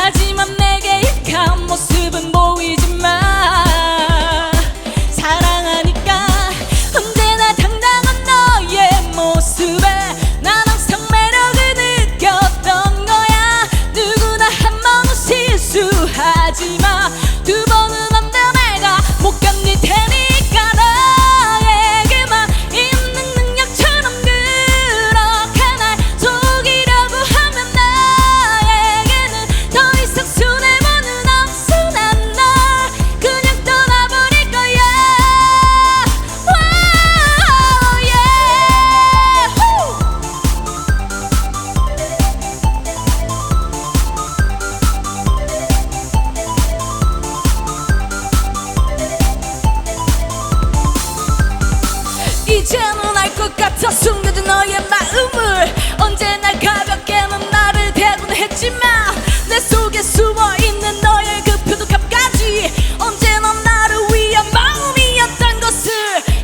하지만 내게 약한 모습은 보이지만 사랑하니까 언제나 당당한 너의 모습에 난 항상 매력을 느꼈던 거야. 누구나 한 번은 실수하지마. 두 번은 안 돼. 내가 못 견딜 테니까 너에게만 있는 능력처럼 그렇게 날 속이려고 하면 나에게는 더 이상 손해보는 없어. 난 널 그냥 떠나버릴 거야. Wow, yeah. 이제는 알 것 같아. 숨겨진 너의 마음을 언제나 가볍게 넌 나를 대곤 했지만 내 속에 숨어있는 너의 그 표독함까지 언제나 나를 위한 마음이었던 것을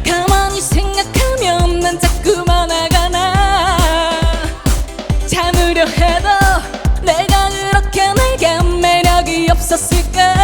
가만히 생각하면 난 자꾸만 화가 나. 참으려 해도 내가 그렇게 내게 매력이 없었을까.